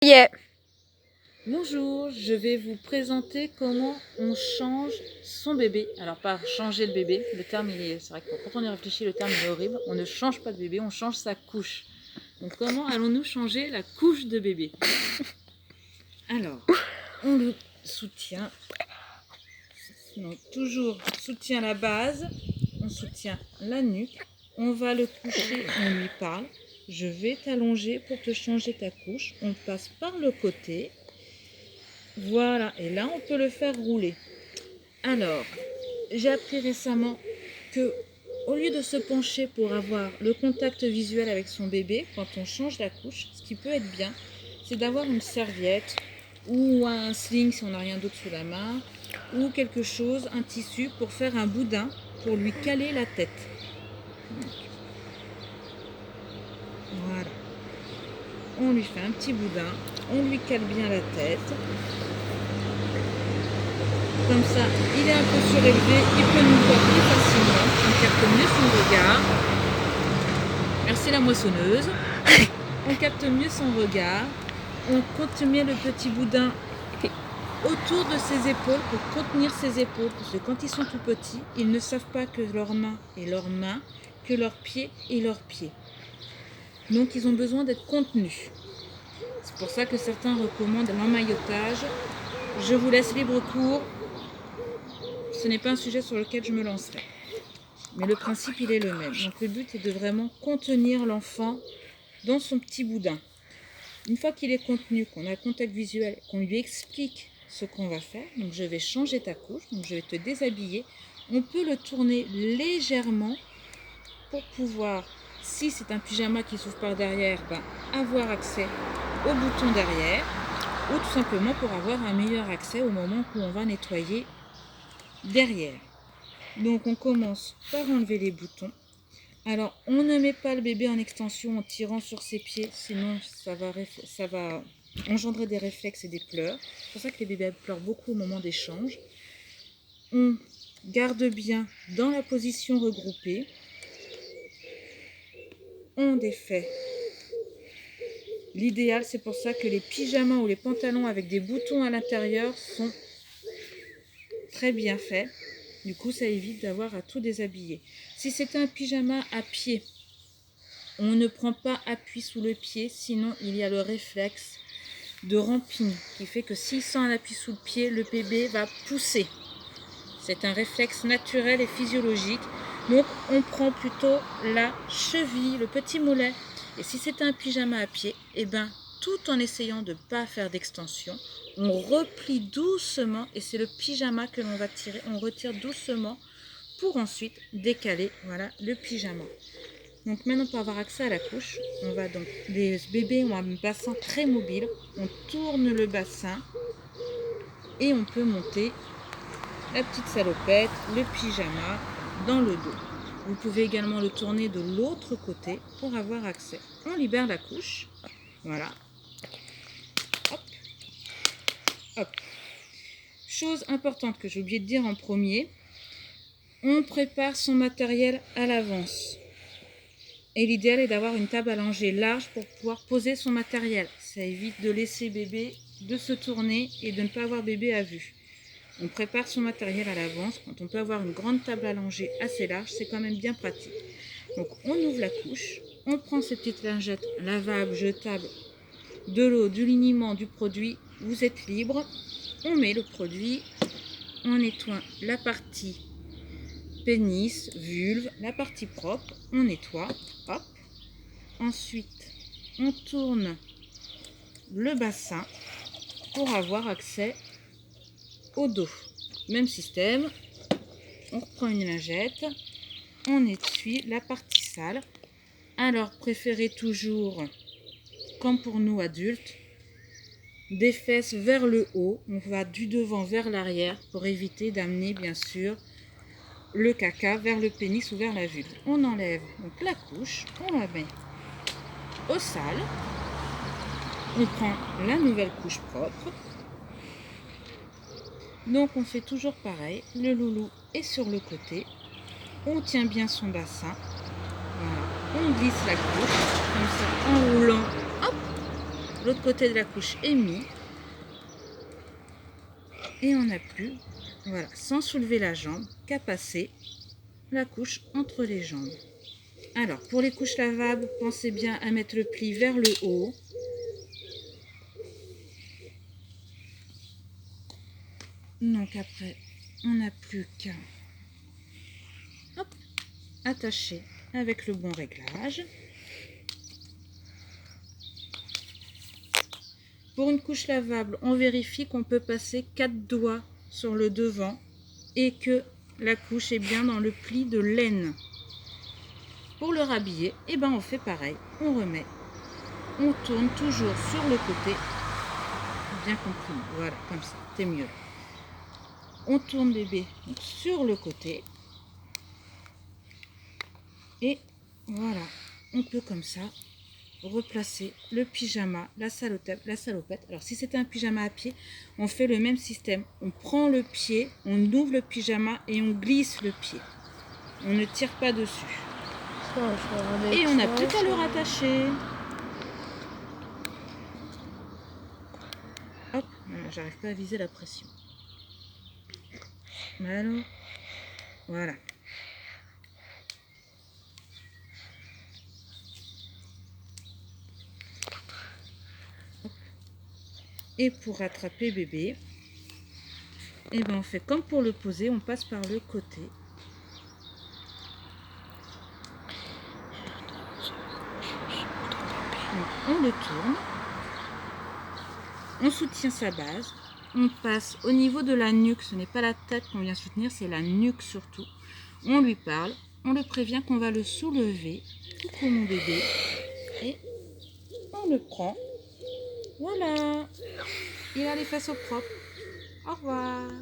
Yeah. Bonjour, je vais vous présenter comment on change son bébé. Alors pas changer le bébé, le terme c'est vrai que quand on y réfléchit, le terme est horrible. On ne change pas de bébé, on change sa couche. Donc comment allons-nous changer la couche de bébé? Alors, on le soutient. Donc toujours soutient la base, on soutient la nuque, on va le coucher, on lui parle. Je vais t'allonger pour te changer ta couche. On passe par le côté. Voilà, et là on peut le faire rouler. Alors, j'ai appris récemment que au lieu de se pencher pour avoir le contact visuel avec son bébé, quand on change la couche, ce qui peut être bien, c'est d'avoir une serviette ou un sling si on n'a rien d'autre sous la main, ou quelque chose, un tissu pour faire un boudin, pour lui caler la tête. Voilà. On lui fait un petit boudin, on lui cale bien la tête. Comme ça, il est un peu surélevé, il peut nous voir plus facilement, on capte mieux son regard. Merci la moissonneuse. On capte mieux son regard, on contenir le petit boudin autour de ses épaules pour contenir ses épaules, parce que quand ils sont tout petits, ils ne savent pas que leurs mains et leurs mains, que leurs pieds et leurs pieds. Donc ils ont besoin d'être contenus. C'est pour ça que certains recommandent l'emmaillotage. Je vous laisse libre cours. Ce n'est pas un sujet sur lequel je me lancerai. Mais le principe, il est le même. Donc le but est de vraiment contenir l'enfant dans son petit boudin. Une fois qu'il est contenu, qu'on a le contact visuel, qu'on lui explique ce qu'on va faire, donc je vais changer ta couche, donc je vais te déshabiller. On peut le tourner légèrement pour pouvoir, si c'est un pyjama qui s'ouvre par derrière, avoir accès au bouton derrière, ou tout simplement pour avoir un meilleur accès au moment où on va nettoyer derrière. Donc on commence par enlever les boutons. Alors on ne met pas le bébé en extension en tirant sur ses pieds, sinon ça va engendrer des réflexes et des pleurs. C'est pour ça que les bébés pleurent beaucoup au moment des changes. On garde bien dans la position regroupée. On défait. L'idéal, c'est pour ça que les pyjamas ou les pantalons avec des boutons à l'intérieur sont très bien faits. Du coup, ça évite d'avoir à tout déshabiller. Si c'est un pyjama à pied, on ne prend pas appui sous le pied, sinon il y a le réflexe de ramping qui fait que s'il sent un appui sous le pied, le bébé va pousser. C'est un réflexe naturel et physiologique. Donc on prend plutôt la cheville, le petit mollet. Et si c'est un pyjama à pied, tout en essayant de ne pas faire d'extension, on replie doucement et c'est le pyjama que l'on va tirer. On retire doucement pour ensuite décaler le pyjama. Donc maintenant pour avoir accès à la couche, on va donc, les bébés ont un bassin très mobile, on tourne le bassin et on peut monter la petite salopette, le pyjama dans le dos. Vous pouvez également le tourner de l'autre côté pour avoir accès. On libère la couche, voilà. Hop, hop. Chose importante que j'ai oublié de dire en premier, on prépare son matériel à l'avance. Et l'idéal est d'avoir une table allongée large pour pouvoir poser son matériel. Ça évite de laisser bébé de se tourner et de ne pas avoir bébé à vue. On prépare son matériel à l'avance. Quand on peut avoir une grande table allongée assez large, c'est quand même bien pratique. Donc on ouvre la couche, on prend ces petites lingettes lavables, jetables, de l'eau, du liniment, du produit. Vous êtes libre. On met le produit, on nettoie la partie pénis, vulve, la partie propre, on nettoie, hop. Ensuite, on tourne le bassin pour avoir accès au dos. Même système, on reprend une lingette, on essuie la partie sale. Alors, préférez toujours, comme pour nous adultes, des fesses vers le haut. On va du devant vers l'arrière pour éviter d'amener, bien sûr, le caca vers le pénis ou vers la vulve. On enlève donc la couche, on la met au sale. On prend la nouvelle couche propre. Donc on fait toujours pareil. Le loulou est sur le côté. On tient bien son bassin. Voilà. On glisse la couche comme ça en roulant. Hop. L'autre côté de la couche est mis. Et on n'a plus, voilà, sans soulever la jambe, qu'à passer la couche entre les jambes. Alors, pour les couches lavables, pensez bien à mettre le pli vers le haut. Donc après, on n'a plus qu'à attacher avec le bon réglage. Pour une couche lavable, on vérifie qu'on peut passer 4 doigts sur le devant et que la couche est bien dans le pli de laine. Pour le rhabiller, eh ben on fait pareil. On remet, on tourne toujours sur le côté, bien compris. Voilà, comme ça, c'est mieux. On tourne bébé donc, sur le côté. Et voilà, on peut comme ça replacer le pyjama, la salopette. Alors si c'était un pyjama à pied, on fait le même système. On prend le pied, on ouvre le pyjama et on glisse le pied. On ne tire pas dessus. Et on n'a plus qu'à le rattacher. Hop, j'arrive pas à viser la pression. Alors, voilà. Et pour rattraper bébé, et ben on fait comme pour le poser, on passe par le côté. Donc, on le tourne, on soutient sa base, on passe au niveau de la nuque, ce n'est pas la tête qu'on vient soutenir, c'est la nuque surtout. On lui parle, on le prévient qu'on va le soulever, coucou mon bébé, et on le prend. Voilà, il a les fesses au propre. Au revoir.